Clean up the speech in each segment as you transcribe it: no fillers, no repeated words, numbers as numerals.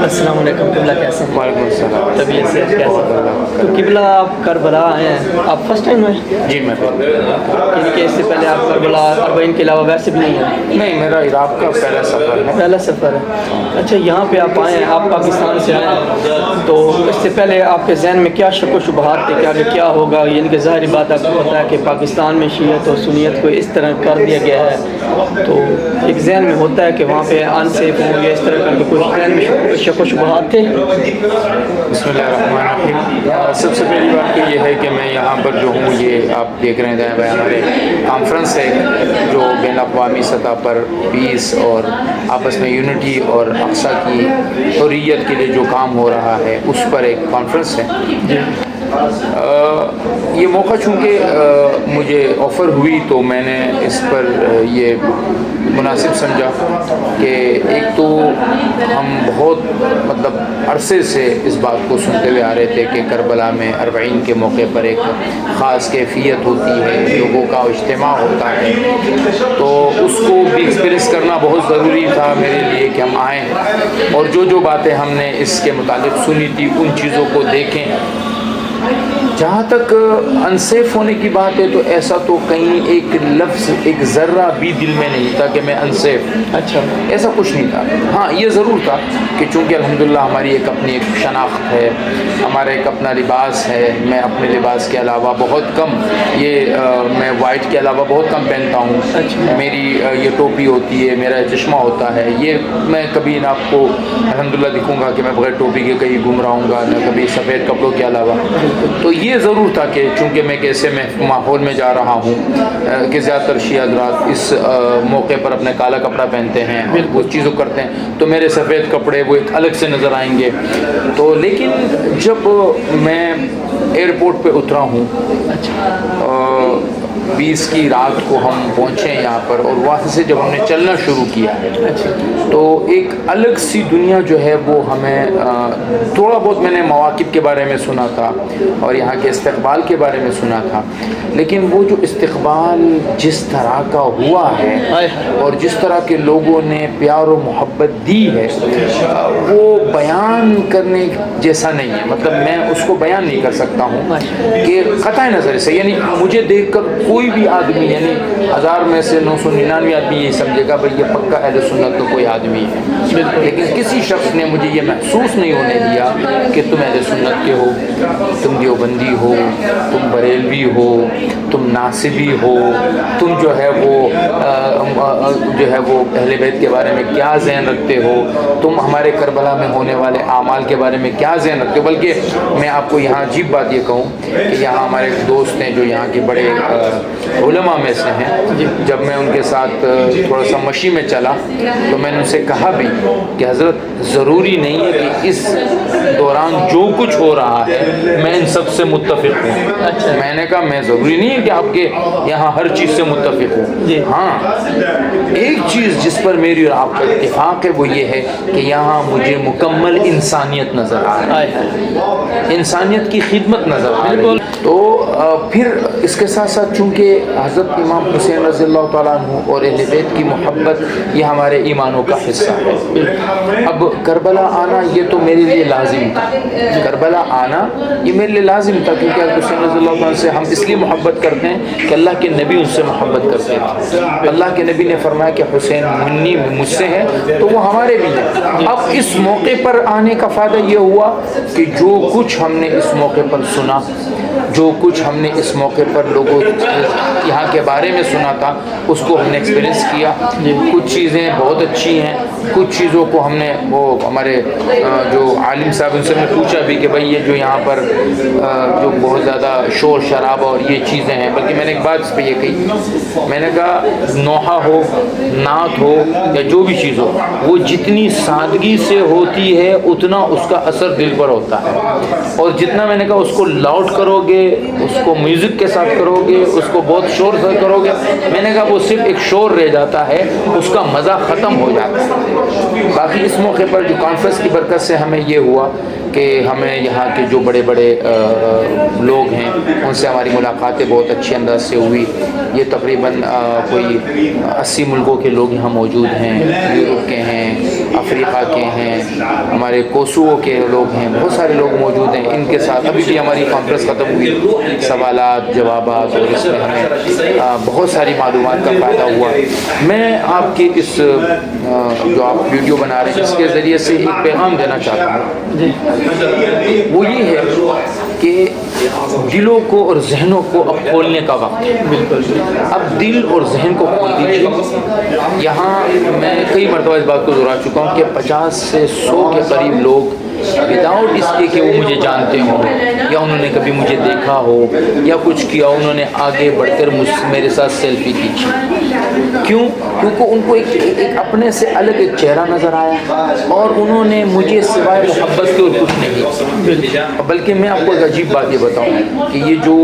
السلام علیکم، قبلہ کیسے ہیں؟ وعلیکم السلام۔ طبیعت سے کیسے؟ تو قبلہ آپ کربلا آئے ہیں، آپ فرسٹ ٹائم ہیں؟ جی میں یعنی کہ اس سے پہلے آپ کربلا اربعین کے علاوہ ویسے بھی نہیں ہیں؟ نہیں، میرا عراق کا پہلا سفر ہے۔ پہلا سفر ہے۔ اچھا، یہاں پہ آپ آئے ہیں، آپ پاکستان سے آئے ہیں، تو اس سے پہلے آپ کے ذہن میں کیا شک و شبہات تھے کہ آگے کیا ہوگا؟ یعنی کہ ظاہری بات آپ کو پتہ ہے کہ پاکستان میں شیعت اور سنیت کو اس طرح کر دیا گیا ہے، تو ایک ذہن میں ہوتا ہے کہ وہاں پہ ان سیف ہوں یا اس طرح کر کے کوئی ذہن میں شک و شبہات تھے؟ بسم اللہ الرحمن الرحیم۔ سب سے پہلی بات تو یہ ہے کہ میں یہاں پر جو ہوں، یہ آپ دیکھ رہے ہیں ہمارے کانفرنس ہے جو بین الاقوامی سطح پر پیس اور آپس میں یونٹی اور اقصی کی حریت کے لیے جو کام ہو رہا ہے، اس پر ایک کانفرنس ہے۔ یہ موقع چونکہ مجھے آفر ہوئی تو میں نے اس پر یہ مناسب سمجھا کہ ایک تو ہم بہت عرصے سے اس بات کو سنتے ہوئے آ رہے تھے کہ کربلا میں اربعین کے موقع پر ایک خاص کیفیت ہوتی ہے، لوگوں کا اجتماع ہوتا ہے، تو اس کو بھی ایکسپیرئنس کرنا بہت ضروری تھا میرے لیے کہ ہم آئیں اور جو باتیں ہم نے اس کے متعلق سنی تھی ان چیزوں کو دیکھیں۔ جہاں تک انسیف ہونے کی بات ہے تو ایسا تو کہیں ایک لفظ، ایک ذرہ بھی دل میں نہیں تھا کہ میں انسیف، اچھا، ایسا کچھ نہیں تھا۔ ہاں یہ ضرور تھا کہ چونکہ الحمدللہ ہماری ایک اپنی ایک شناخت ہے، ہمارا ایک اپنا لباس ہے، میں اپنے لباس کے علاوہ بہت کم میں وائٹ کے علاوہ بہت کم پہنتا ہوں، میری یہ ٹوپی ہوتی ہے، میرا چشمہ ہوتا ہے، یہ میں کبھی نہ آپ کو الحمدللہ دکھوں گا کہ میں بغیر ٹوپی کے کہیں گھوم رہا ہوں گا، نہ کبھی سفید کپڑوں کے علاوہ۔ تو یہ ضرور تھا کہ چونکہ میں کیسے ماحول میں جا رہا ہوں کہ زیادہ تر شیعہ حضرات اس موقع پر اپنے کالا کپڑا پہنتے ہیں، وہ چیزوں کرتے ہیں، تو میرے سفید کپڑے وہ ایک الگ سے نظر آئیں گے۔ تو لیکن جب میں ایئرپورٹ پہ اترا ہوں، 20 کی رات کو ہم پہنچے یہاں پر، اور وہاں سے جب ہم نے چلنا شروع کیا ہے تو ایک الگ سی دنیا جو ہے وہ ہمیں تھوڑا بہت میں نے مواقف کے بارے میں سنا تھا اور یہاں کے استقبال کے بارے میں سنا تھا، لیکن وہ جو استقبال جس طرح کا ہوا ہے اور جس طرح کے لوگوں نے پیار و محبت دی ہے وہ بیان کرنے جیسا نہیں ہے۔ مطلب میں اس کو بیان نہیں کر سکتا ہوں کہ قطع نظر سے، یعنی مجھے دیکھ کر کوئی بھی آدمی، یعنی 1000 میں سے 999 آدمی یہ سمجھے گا بھئی یہ پکا اہل سنت تو کوئی آدمی ہے، لیکن کسی شخص نے مجھے یہ محسوس نہیں ہونے دیا کہ تم اہل سنت کے ہو، تم دیوبندی ہو، تم بریلوی ہو، تم ناصبی ہو، تم جو ہے وہ اہل بیت کے بارے میں کیا ذہن رکھتے ہو، تم ہمارے کربلا میں ہونے والے اعمال کے بارے میں کیا ذہن رکھتے ہو۔ بلکہ میں آپ کو یہاں عجیب بات یہ کہوں کہ یہاں ہمارے دوست ہیں جو یہاں کے بڑے علماء میں سے ہیں، جب میں ان کے ساتھ تھوڑا سا مشی میں چلا تو میں نے ان سے کہا بھی کہ حضرت ضروری نہیں ہے کہ اس دوران جو کچھ ہو رہا ہے میں ان سب سے متفق ہوں۔ میں نے کہا میں ضروری نہیں ہے کہ آپ کے یہاں ہر چیز سے متفق ہوں، ہاں ایک چیز جس پر میری اور آپ کا اتفاق ہے وہ یہ ہے کہ یہاں مجھے مکمل انسانیت نظر آ رہی ہے، انسانیت کی خدمت نظر آ رہی ہے۔ تو پھر اس کے ساتھ ساتھ چونکہ حضرت امام حسین رضی اللہ تعالیٰ عنہ اور اہل بیت کی محبت یہ ہمارے ایمانوں کا حصہ ہے۔ اب کربلا آنا یہ تو میرے لیے لازم تھا، کربلا آنا یہ میرے لیے لازم تھا، کیونکہ حضرت حسین رضی اللہ تعالیٰ سے ہم اس لیے محبت کرتے ہیں کہ اللہ کے نبی ان سے محبت کرتے تھے۔ اللہ کے نبی نے فرمایا کہ حسین منی مجھ سے ہے تو وہ ہمارے بھی ہیں۔ اب اس موقع پر آنے کا فائدہ یہ ہوا کہ جو کچھ ہم نے اس موقع پر سنا، جو کچھ ہم نے اس موقع پر لوگوں یہاں کے بارے میں سنا تھا اس کو ہم نے ایکسپیرینس کیا۔ کچھ چیزیں بہت اچھی ہیں، کچھ چیزوں کو ہم نے وہ ہمارے جو عالم صاحب ان سے میں پوچھا بھی کہ بھئی یہ جو یہاں پر جو بہت زیادہ شور شرابہ اور یہ چیزیں ہیں، بلکہ میں نے ایک بات اس پہ یہ کہی، میں نے کہا نوحہ ہو، نعت ہو یا جو بھی چیز ہو، وہ جتنی سادگی سے ہوتی ہے اتنا اس کا اثر دل پر ہوتا ہے، اور جتنا میں نے کہا اس کو لاؤڈ کرو گے، اس کو میوزک کے ساتھ کرو گے، اس کو بہت شور سے کرو گے، میں نے کہا وہ صرف ایک شور رہ جاتا ہے، اس کا مزہ ختم ہو جاتا ہے۔ باقی اس موقع پر جو کانفرنس کی برکت سے ہمیں یہ ہوا کہ ہمیں یہاں کے جو بڑے بڑے لوگ ہیں ان سے ہماری ملاقاتیں بہت اچھے انداز سے ہوئی۔ یہ تقریباً کوئی 80 ملکوں کے لوگ یہاں موجود ہیں، یورپ کے ہیں، افریقہ کے ہیں, ہمارے کوسوو کے لوگ ہیں, بہت سارے لوگ موجود ہیں. ان کے ساتھ ابھی بھی ہماری کانفرنس ختم ہوئی, سوالات جوابات, اور اس میں ہمیں بہت ساری معلومات کا فائدہ ہوا. میں آپ کے اس جو آپ ویڈیو بنا رہے ہیں اس کے ذریعے سے ایک پیغام دینا چاہتا ہوں. وہ یہ ہے کہ دلوں کو اور ذہنوں کو اب کھولنے کا وقت ہے. بالکل, اب دل اور ذہن کو کھول دیجیے. یہاں میں کئی مرتبہ اس بات کو دہرا چکا ہوں کہ 50 سے 100 کے قریب لوگ وداؤٹ اس کے کہ وہ مجھے جانتے ہوں یا انہوں نے کبھی مجھے دیکھا ہو یا کچھ کیا, انہوں نے آگے بڑھ کر میرے ساتھ سیلفی کھینچی. کیوں؟ کیونکہ ان کو ایک اپنے سے الگ ایک چہرہ نظر آیا اور انہوں نے مجھے سوائے محبت کے اور کچھ نہیں. بلکہ میں آپ کو ایک عجیب بات یہ بتاؤں کہ یہ جو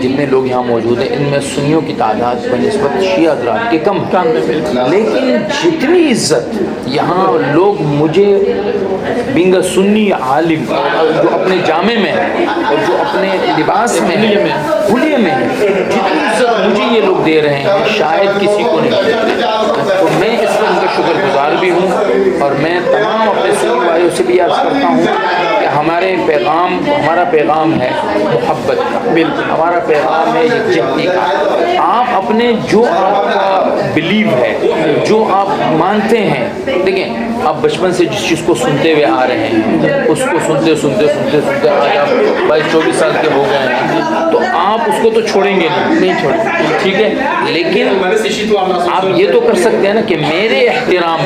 جتنے لوگ یہاں موجود ہیں ان میں سنیوں کی تعداد بنسبت شیعہ حضرات کے کم ہے, لیکن جتنی عزت یہاں لوگ مجھے بینگ سنی عالم جو اپنے جامع میں ہے اور جو اپنے لباس میں ہے, حلیے میں ہے, جتنی عزت مجھے یہ لوگ دے رہے ہیں شاید کسی کو نہیں. تو میں اس میں ان کا شکر گزار بھی ہوں اور میں تمام اپنے سنی بھائیوں سے بھی عرض کرتا ہوں کہ ہمارا پیغام ہے محبت کا, ہمارا پیغام ہے یکجہتی کا. آپ اپنے جو آپ کا بلیو ہے, جو آپ مانتے ہیں, دیکھیں آپ بچپن سے جس چیز کو سنتے ہوئے آ رہے ہیں اس کو سنتے آج آپ 22-24 سال کے ہو گئے ہیں, تو آپ اس کو تو چھوڑیں گے نہیں چھوڑیں, ٹھیک ہے. لیکن آپ یہ تو کر سکتے ہیں نا کہ میرے احترام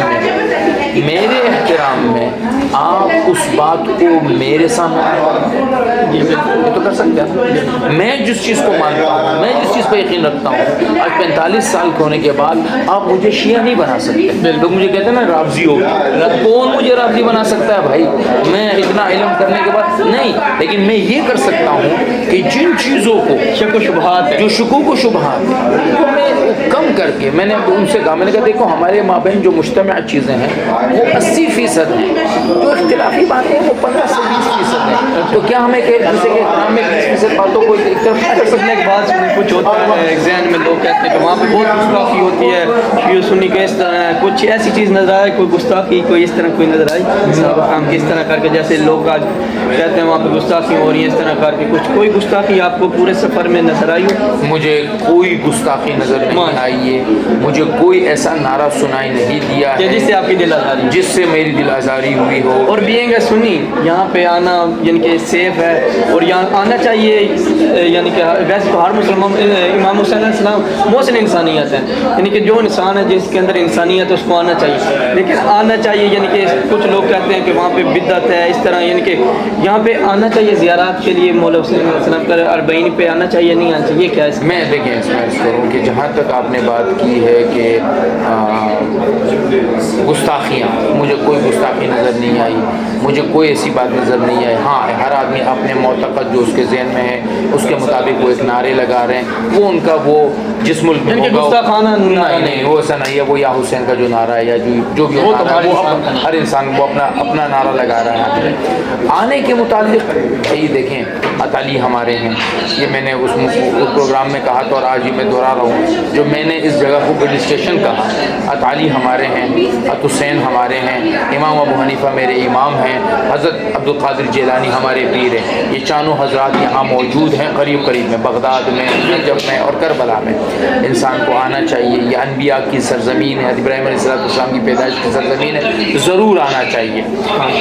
میں آپ اس بات کو میرے سامنے یہ تو کر سکتے ہیں. میں جس چیز کو مانتا ہوں, میں جس چیز پہ یقین رکھتا ہوں, آج 45 سال کے ہونے کے بعد آپ مجھے شیعہ نہیں بنا سکتے. لوگ مجھے کہتے ہیں نا رافضی ہو, کون مجھے رافضی بنا سکتا ہے بھائی؟ میں اتنا علم کرنے کے بعد نہیں, لیکن میں یہ کر سکتا ہوں کہ جن چیزوں کو شک و شبہات جو شکوک و شبہات کو میں کم کر کے, میں نے ان سے کہا, میں نے کہا دیکھو ہمارے مابین جو مجتمع چیزیں ہیں وہ 80% ہیں, جو اختلافی باتیں ہیں وہ 15 سے 20% ہیں. تو کیا ہمیں کہ جیسے کہ احترام میں 20% باتوں کو ایک طرف سب ایک بات سنیں, کچھ ہوتا ہے ذہن میں لوگ کہتے ہیں کہ وہاں پہ بہت گستاخی ہوتی ہے, شیعہ سنی کے اس طرح کچھ ایسی چیز نظر آئے, کوئی گستاخی کوئی اس طرح کوئی نظر آئی ہم کس طرح کر کے, جیسے لوگ آج کہتے ہیں وہاں پہ گستاخی ہو رہی ہے اس طرح کر کے, کچھ کوئی گستاخی آپ کو پورے سفر میں نظر آئی ہو؟ مجھے کوئی گستاخی نظر نہیں آئی ہے, مجھے کوئی ایسا نعرہ سنائی نہیں دیا ہے جس سے آپ کی دل آزاری, جس سے میری دل آزاری ہوئی ہو. اور بینگ سنی یہاں پہ آنا یعنی کہ سیف ہے اور یہاں آنا چاہیے, یعنی کہ ویسے تو ہر مسلمان امام حسین علیہ السلام محسن انسانیت ہے, یعنی کہ جو انسان ہے جس کے اندر انسانیت ہے اس کو آنا چاہیے, لیکن آنا چاہیے یعنی کہ کچھ لوگ کہتے ہیں کہ وہاں پہ بدعت ہے اس طرح, یعنی کہ یہاں پہ آنا چاہیے زیارات کے لیے, مولا حسین علیہ السلام کا اربعین پہ آنا چاہیے نہیں آنا چاہیے, کیا ہے؟ میں دیکھیں اس میں عرض کروں کہ جہاں تک آپ نے بات کی ہے کہ گستاخیاں, مجھے کوئی گستاخی نظر نہیں آئی, مجھے کوئی ایسی بات نظر نہیں آئی. ہاں ہر آدمی اپنے معتقد جو اس کے ذہن میں ہے اس کے مطابق وہ ایک نعرے لگا رہے ہیں, وہ ان کا وہ جس ملک میں گستاخانہ نہیں وہ ایسا نہیں ہے, وہ یا حسین کا جو نعرہ ہے یا جو بھی ہر انسان وہ اپنا نعرہ لگا رہا ہے. آنے کے متعلق یہ دیکھیں علی ہمارے ہیں, یہ میں نے اس پروگرام میں کہا تو اور آج ہی میں دہرا رہا ہوں, جو میں نے اس جگہ کو گڈ اسٹیشن کہا, علی ہمارے ہیں, حسین ہمارے ہیں, امام ابو حنیفہ میرے امام ہیں, حضرت عبد القادر جیلانی ہمارے پیر ہیں. یہ چانوں حضرات یہاں موجود ہیں قریب میں, بغداد میں, نجف میں اور کربلا میں. انسان کو آنا چاہیے, یہ انبیاء کی سرزمین ہے, ابراہیم علیہ السلام کی پیدائش کی سرزمین ہے, ضرور آنا چاہیے.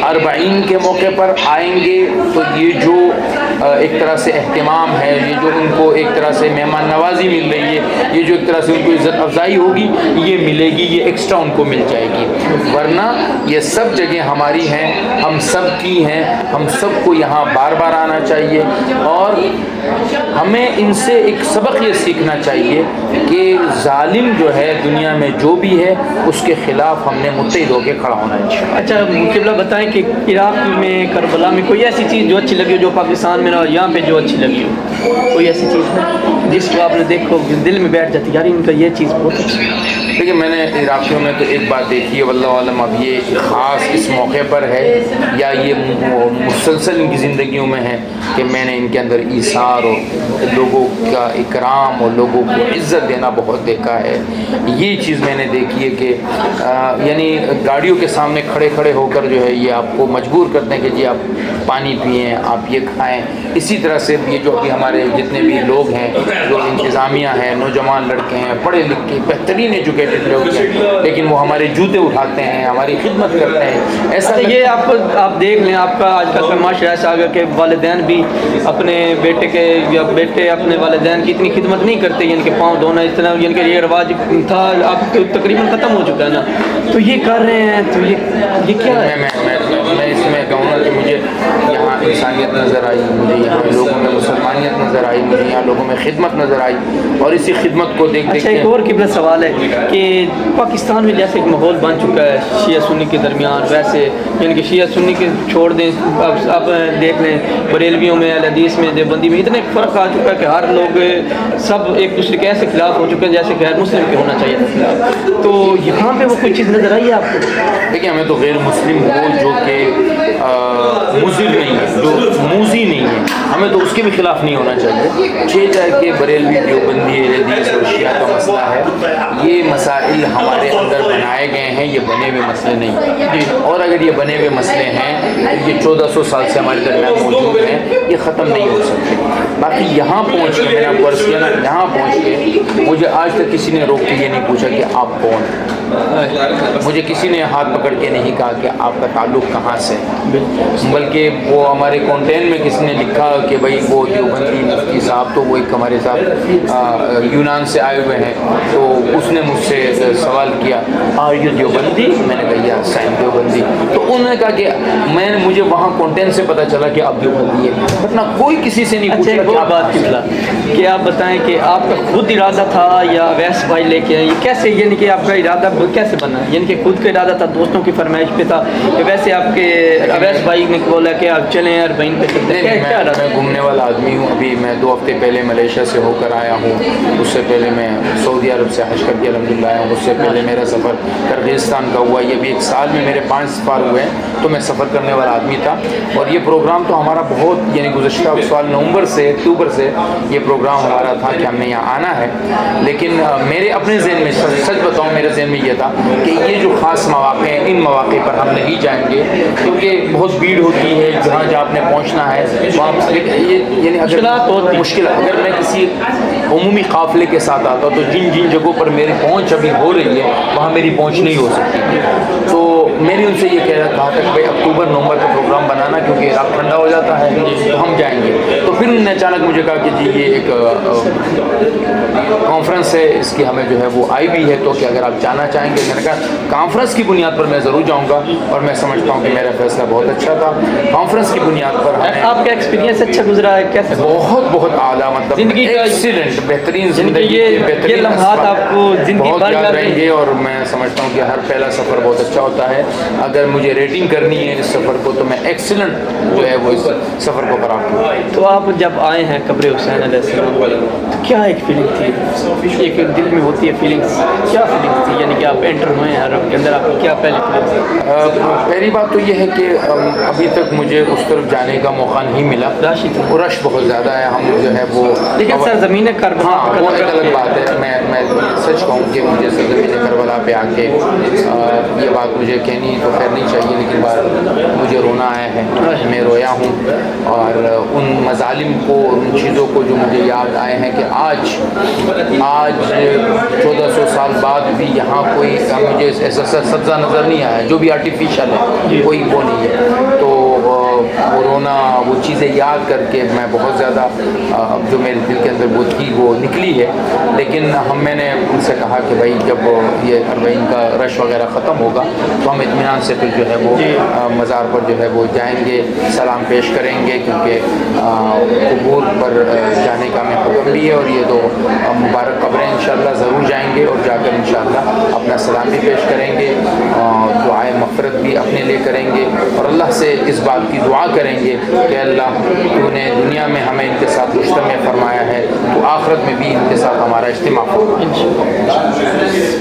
اربعین کے موقع پر آئیں گے تو یہ جو ایک طرح سے اہتمام ہے, یہ جو ان کو ایک طرح سے مہمان نوازی مل رہی ہے, یہ جو ایک طرح سے ان کو عزت افزائی ہوگی یہ ملے گی, یہ ایکسٹرا ان کو مل جائے گی. ورنہ یہ سب جگہیں ہماری ہیں, ہم سب کی ہیں, ہم سب کو یہاں بار بار آنا چاہیے اور ہمیں ان سے ایک سبق یہ سیکھنا چاہیے کہ ظالم جو ہے دنیا میں جو بھی ہے اس کے خلاف ہم نے متحد ہو کے کھڑا ہونا چاہیے. اچھا قبلہ بتائیں کہ عراق میں کربلا میں کوئی ایسی چیز جو اچھی لگی جو پاکستان میں نہ یہاں پہ جو اچھی لگی ہو؟ کوئی ایسی چیز ہے جس کو آپ نے دیکھو دل میں بیٹھ جاتی یار ان کا یہ چیز بہت اچھی ہے؟ دیکھیے میں نے عراقیوں میں تو ایک بات دیکھی ہے، واللہ عالم اب یہ خاص اس موقع پر ہے یا یہ مسلسل ان کی زندگیوں میں ہے کہ میں نے ان کے اندر ایثار اور لوگوں کا اکرام اور لوگوں کو عزت دینا بہت دیکھا ہے۔ یہ چیز میں نے دیکھی ہے کہ یعنی گاڑیوں کے سامنے کھڑے کھڑے ہو کر جو ہے یہ آپ کو مجبور کرتے ہیں کہ جی آپ پانی پئیں، آپ یہ کھائیں۔ اسی طرح سے یہ جو ابھی ہمارے جتنے بھی لوگ ہیں جو انتظامیہ ہیں، نوجوان لڑکے ہیں، پڑھے لکھے بہترین ایجوکیٹڈ لوگ ہیں، لیکن وہ ہمارے جوتے اٹھاتے ہیں، ہماری خدمت کرتے ہیں۔ ایسا یہ آپ دیکھ لیں، آپ کا آج کل کا معاشرہ ایسا آ گیا کہ والدین بھی اپنے بیٹے کے یا بیٹے اپنے والدین کی اتنی خدمت نہیں کرتے، یعنی کہ پاؤں دھونا اتنا، یعنی کہ یہ رواج تھا اب تقریباً ختم ہو چکا ہے نا، تو یہ کر رہے ہیں تو یہ کیا ہے؟ میں اس میں کہوں گا کہ مجھے یہاں انسانیت نظر آئی، مجھے یہاں لوگوں میں مسلمانیت نظر آئی، مجھے یہاں لوگوں میں خدمت نظر آئی، اور اسی خدمت کو دیکھ اچھا ایک اور قبلہ سوال ہے کہ پاکستان میں جیسے ایک ماحول بن چکا ہے شیعہ سنی کے درمیان، ویسے یعنی کہ شیعہ سنی کے چھوڑ دیں، اب دیکھ لیں بریلویوں میں، اہل حدیث میں، دیوبندی میں اتنے فرق آ چکا ہے کہ ہر لوگ سب ایک دوسرے کے ایسے خلاف ہو چکے ہیں جیسے غیر مسلم کے ہونا چاہیے تھا خلاف۔ تو یہاں پہ وہ کوئی چیز نظر آئی ہے آپ کو؟ دیکھیے ہمیں تو غیر مسلم ہو جو کہ مضر نہیں ہے، جو موذی نہیں ہے، ہمیں تو اس کے بھی خلاف نہیں ہونا چاہیے۔ چھ جائے کہ بریلوی، دیوبندی، اہل حدیث اور شیعہ کا مسئلہ ہے، یہ مسائل ہمارے اندر بنائے گئے ہیں، یہ بنے ہوئے مسئلے نہیں ہیں، اور اگر یہ بنے ہوئے مسئلے ہیں یہ 1400 سال سے ہمارے درمیان موجود ہیں، یہ ختم نہیں ہو سکتے۔ باقی یہاں پہنچ کے میں نے آپ کو عرض کیا نا، یہاں پہنچ کے مجھے آج تک کسی نے روک کے یہ نہیں پوچھا کہ آپ کون ہیں، مجھے کسی نے ہاتھ پکڑ کے نہیں کہا کہ آپ کا تعلق کہاں سے ہے، بلکہ وہ ہمارے کانٹین میں کسی نے لکھا کہ بھائی وہ دیوبندی مفتی صاحب، تو وہ ایک ہمارے ساتھ یونان سے آئے ہوئے ہیں، تو اس نے مجھ سے سوال کیا آر یو دیوبندی؟ میں نے کہا یا سائن دیوبندی، تو انہوں نے کہا کہ مجھے وہاں کانٹین سے پتہ چلا کہ آپ دیوبندی ہیں، ورنہ کوئی کسی سے نہیں پوچھا کہ آپ بات کی کہ آپ بتائیں کہ آپ کا خود ارادہ تھا یا اویس بھائی لے کے آئے، یہ کیسے، یعنی کہ آپ کا ارادہ کیسے بنا، یعنی کہ خود کا ارادہ تھا، دوستوں کی فرمائش پہ تھا، کہ ویسے آپ کے اویس بھائی نے بولا کہ آپ چلیں یار بہن پہ چلتے ہیں؟ میں گھومنے والا آدمی ہوں، ابھی میں 2 ہفتے پہلے ملیشیا سے ہو کر آیا ہوں، اس سے پہلے میں سعودی عرب سے حج کر کے الحمدللہ آیا ہوں، اس سے پہلے میرا سفر کرغیزستان کا ہوا، یہ بھی 1 سال میں میرے 5 سفر ہوئے ہیں، تو میں سفر کرنے والا آدمی تھا، اور یہ پروگرام تو ہمارا بہت یعنی گزشتہ سال نومبر سے اکتوبر سے یہ پروگرام ہمارا تھا کہ ہم نے یہاں آنا ہے، لیکن میرے اپنے ذہن میں سچ بتاؤں میرے ذہن میں یہ تھا کہ یہ جو خاص مواقع ہیں ان مواقع پر ہم نہیں جائیں گے، کیونکہ بہت بھیڑ ہوتی ہے، جہاں آپ نے پہنچنا ہے وہاں یعنی اگر مشکل، اگر میں کسی عمومی قافلے کے ساتھ آتا تو جن جگہوں پر میری پہنچ ابھی ہو رہی ہے وہاں میری پہنچ نہیں ہو سکتی تھی، تو میں نے ان سے یہ کہہ رہا تھا کہ بھائی اکتوبر نومبر کا پروگرام بنانا، کیونہ عراق ٹھنڈا ہو جاتا ہے تو ہم جائیں گے، تو پھر انہوں نے اچانک مجھے کہا کہ جی یہ ایک کانفرنس ہے، اس کی ہمیں جو ہے وہ آئی بھی ہے، تو کہ اگر آپ جانا چاہیں گے، میں نے کہا کانفرنس کی بنیاد پر میں ضرور جاؤں گا، اور میں سمجھتا ہوں کہ میرا فیصلہ بہت اچھا تھا، کانفرنس کی بنیاد پر آپ کا ایکسپیرینس اچھا گزرا ہے کیسے؟ بہت اعلیٰ، مطلب زندگی کا ایکسیلنٹ، بہترین زندگی یہ بہترین لمحات آپ کو زندگی بہت بھر یاد یاد رہیں گے، اور میں سمجھتا ہوں کہ ہر پہلا سفر بہت اچھا ہوتا ہے، اگر مجھے ریٹنگ کرنی ہے اس سفر کو تو میں ایکسیلنٹ جو ہے وہ اس سفر کو قرار دوں۔ تو آپ جب آئے ہیں قبر حسین علیہ السلام تو کیا ایک فیلنگ تھی، ایک دل میں ہوتی ہے فیلنگس، کیا فیلنگ تھی، یعنی کہ آپ انٹر ہوئے ہیں عرب کے اندر، آپ کی کیا پہلی فیلنگ؟ پہلی بات تو یہ ہے کہ ابھی تک مجھے اس طرف جانے کا موقع نہیں ملا، رش بہت زیادہ ہے، ہم جو ہے وہ لیکن سرزمین کربلا، ہاں وہ ایک الگ بات ہے، میں سچ کہوں کہ مجھے سرزمین کربلا پہ آ کے یہ بات مجھے کہنی تو خیر نہیں چاہیے، لیکن بات مجھے رونا آیا ہے، میں رویا ہوں، اور ان مظالم کو، ان چیزوں کو جو مجھے یاد آئے ہیں کہ آج 1400 سال بعد بھی یہاں کوئی مجھے ایسا سبزہ نظر نہیں آیا، جو بھی آرٹیفیشل ہے کوئی وہ نہیں ہے، تو وہ رونا، وہ چیزیں یاد کر کے میں بہت زیادہ اب جو میرے دل کے اندر وہ تھی وہ نکلی ہے، لیکن میں نے ان سے کہا کہ بھائی جب یہ 40 کا رش وغیرہ ختم ہوگا تو ہم اطمینان سے پھر جو ہے وہ مزار پر جو ہے وہ جائیں گے، سلام پیش کریں گے، کیونکہ قبور پر جانے کا ہمیں حکم بھی ہے، اور یہ تو مبارک قبریں انشاءاللہ ضرور جائیں گے، اور جا کر انشاءاللہ اپنا سلام بھی پیش کریں گے، دعائے مغفرت بھی اپنے لیے کریں گے، اور اللہ سے اس بات کی دعا کریں گے کہ اللہ تو نے دنیا میں ہمیں ان کے ساتھ مجتمع فرمایا ہے، تو آخرت میں بھی ان کے ساتھ ہمارا اجتماع فرما۔